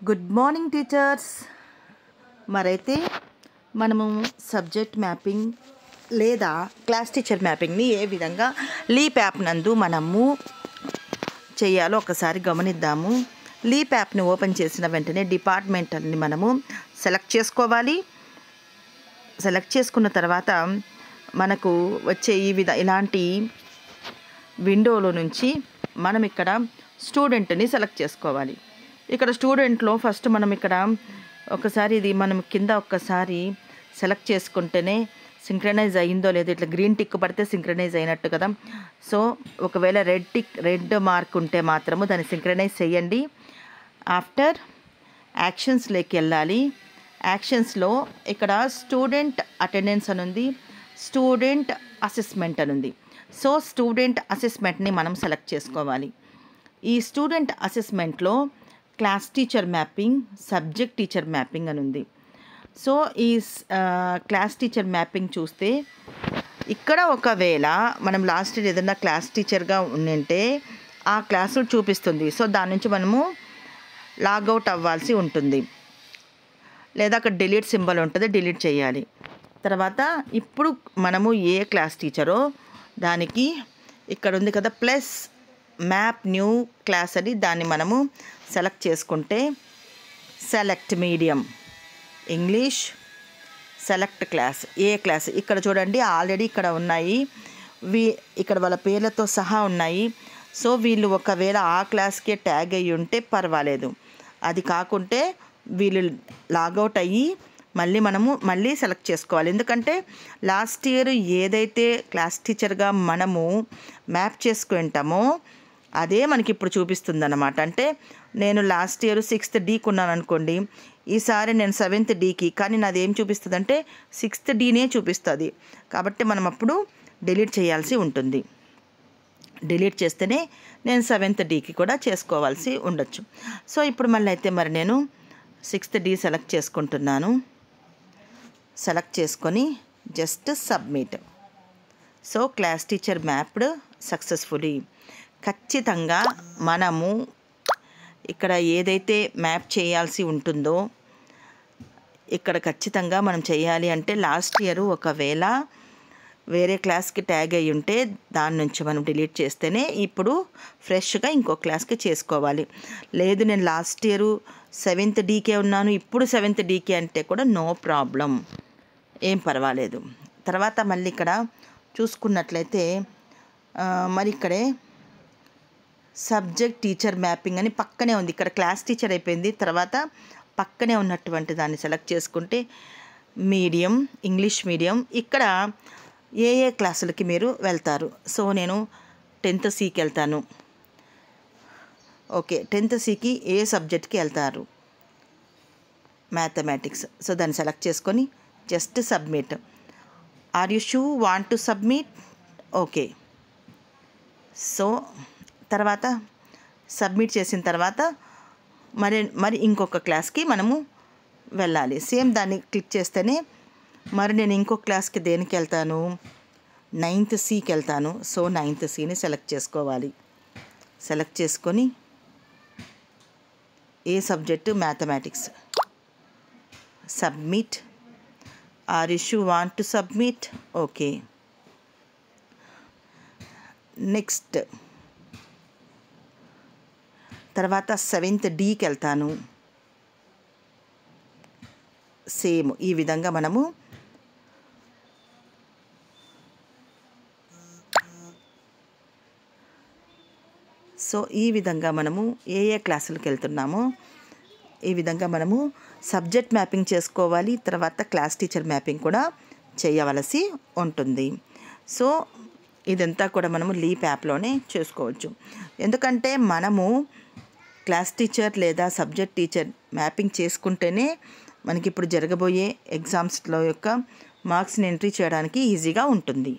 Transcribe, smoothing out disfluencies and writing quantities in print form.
Good morning teachers. మరైతే మనము subject mapping లేదా క్లాస్ టీచర్ మ్యాపింగ్ని ఏ విధంగా లీప్ యాప్ నందు మనము చేయాలో ఒకసారి గమనిద్దాము. లీప్ యాప్ని ఓపెన్ చేసిన వెంటనే డిపార్ట్మెంటల్ని మనము సెలెక్ట్ చేసుకోవాలి. సెలెక్ట్ చేసుకున్న తర్వాత మనకు వచ్చే ఇలాంటి విండోలో నుంచి మనం ఇక్కడ స్టూడెంట్ని సెలెక్ట్ చేసుకోవాలి. ఇక్కడ స్టూడెంట్లో ఫస్ట్ మనం ఇక్కడ ఒకసారి ఇది మనం కింద ఒక్కసారి సెలెక్ట్ చేసుకుంటేనే సింక్రనైజ్ అయ్యిందో లేదో, ఇట్లా గ్రీన్ టిక్ పడితే సింక్రనైజ్ అయినట్టు కదా. సో ఒకవేళ రెడ్ మార్క్ ఉంటే మాత్రము దాన్ని సింక్రనైజ్ చేయండి. ఆఫ్టర్ యాక్షన్స్లోకి వెళ్ళాలి. యాక్షన్స్లో ఇక్కడ స్టూడెంట్ అటెండెన్స్ అని ఉంది, స్టూడెంట్ అసెస్మెంట్ అని ఉంది. సో స్టూడెంట్ అసెస్మెంట్ని మనం సెలెక్ట్ చేసుకోవాలి. ఈ స్టూడెంట్ అసెస్మెంట్లో class teacher mapping, subject teacher mapping అని ఉంది. సో ఈ క్లాస్ టీచర్ మ్యాపింగ్ చూస్తే ఇక్కడ ఒకవేళ మనం లాస్ట్ ఇయర్ ఏదైనా క్లాస్ టీచర్గా ఉండింటే ఆ క్లాసులు చూపిస్తుంది. సో దాని నుంచి మనము లాగౌట్ అవ్వాల్సి ఉంటుంది, లేదా అక్కడ డిలీట్ సింబల్ ఉంటుంది, డిలీట్ చేయాలి. తర్వాత ఇప్పుడు మనము ఏ క్లాస్ టీచరో దానికి ఇక్కడ ఉంది కదా ప్లస్ మ్యాప్ న్యూ క్లాస్ అని, దాన్ని మనము సెలెక్ట్ చేసుకుంటే select medium English, select class ఏ క్లాస్ ఇక్కడ చూడండి ఆల్రెడీ ఇక్కడ ఉన్నాయి, ఇక్కడ వాళ్ళ పేర్లతో సహా ఉన్నాయి. సో వీళ్ళు ఒకవేళ ఆ క్లాస్కే ట్యాగ్ అయ్యి ఉంటే పర్వాలేదు, అది కాకుంటే వీళ్ళు లాగౌట్ అయ్యి మళ్ళీ సెలెక్ట్ చేసుకోవాలి. ఎందుకంటే లాస్ట్ ఇయర్ ఏదైతే క్లాస్ టీచర్గా మనము మ్యాప్ చేసుకుంటామో అదే మనకి ఇప్పుడు చూపిస్తుంది అన్నమాట. అంటే నేను లాస్ట్ ఇయర్ 6th Dకి ఉన్నాను అనుకోండి, ఈసారి నేను 7th Dకి, కానీ నాది ఏం చూపిస్తుంది అంటే 6th Dనే చూపిస్తుంది. కాబట్టి మనం అప్పుడు డిలీట్ చేయాల్సి ఉంటుంది. డిలీట్ చేస్తేనే నేను 7th Dకి కూడా చేసుకోవాల్సి ఉండొచ్చు. సో ఇప్పుడు మళ్ళీ అయితే నేను 6th D సెలెక్ట్ చేసుకుంటున్నాను. సెలెక్ట్ చేసుకొని just submit. So class teacher mapped successfully. ఖచ్చితంగా మనము ఇక్కడ ఏదైతే మ్యాప్ చేయాల్సి ఉంటుందో ఇక్కడ ఖచ్చితంగా మనం చేయాలి. అంటే లాస్ట్ ఇయర్ ఒకవేళ వేరే క్లాస్కి ట్యాగ్ అయ్యి ఉంటే దాని నుంచి మనం డిలీట్ చేస్తేనే ఇప్పుడు ఫ్రెష్గా ఇంకో క్లాస్కి చేసుకోవాలి. లేదు నేను లాస్ట్ ఇయర్ 7th Dకే ఉన్నాను, ఇప్పుడు 7th Dకే అంటే కూడా నో ప్రాబ్లం, ఏం పర్వాలేదు. తర్వాత మళ్ళీ ఇక్కడ చూసుకున్నట్లయితే మరి ఇక్కడే సబ్జెక్ట్ టీచర్ మ్యాపింగ్ అని పక్కనే ఉంది. ఇక్కడ క్లాస్ టీచర్ అయిపోయింది, తర్వాత పక్కనే ఉన్నటువంటి దాన్ని సెలెక్ట్ చేసుకుంటే మీడియం, ఇంగ్లీష్ మీడియం, ఇక్కడ ఏ క్లాసులకి మీరు వెళ్తారు. సో నేను 10th Cకి వెళ్తాను. ఓకే, 10th Cకి ఏ సబ్జెక్ట్కి వెళ్తారు, మ్యాథమెటిక్స్. సో దాన్ని సెలెక్ట్ చేసుకొని just submit. Are you sure want to submit? Okay. So తర్వాత సబ్మిట్ చేసిన తర్వాత మరి ఇంకొక క్లాస్కి మనము వెళ్ళాలి. సేమ్ దాన్ని క్లిక్ చేస్తేనే మరి నేను ఇంకొక క్లాస్కి దేనికి వెళ్తాను, 9th Cకి వెళ్తాను. సో 9th Cని సెలెక్ట్ చేసుకోవాలి. సెలెక్ట్ చేసుకొని ఏ subject, mathematics. Submit. Are you want to submit? Okay. Next తర్వాత 7th Dకి వెళ్తాను. సేమ్ ఈ విధంగా మనము ఈ విధంగా మనము ఏ క్లాసులకు వెళ్తున్నామో ఈ విధంగా మనము సబ్జెక్ట్ మ్యాపింగ్ చేసుకోవాలి. తర్వాత క్లాస్ టీచర్ మ్యాపింగ్ కూడా చేయవలసి ఉంటుంది. సో ఇదంతా కూడా మనము లీప్ యాప్లోనే చేసుకోవచ్చు. ఎందుకంటే మనము క్లాస్ టీచర్ లేదా సబ్జెక్ట్ టీచర్ మ్యాపింగ్ చేసుకుంటేనే మనకి ఇప్పుడు జరగబోయే ఎగ్జామ్స్లో యొక్క మార్క్స్ని ఎంట్రీ చేయడానికి ఈజీగా ఉంటుంది.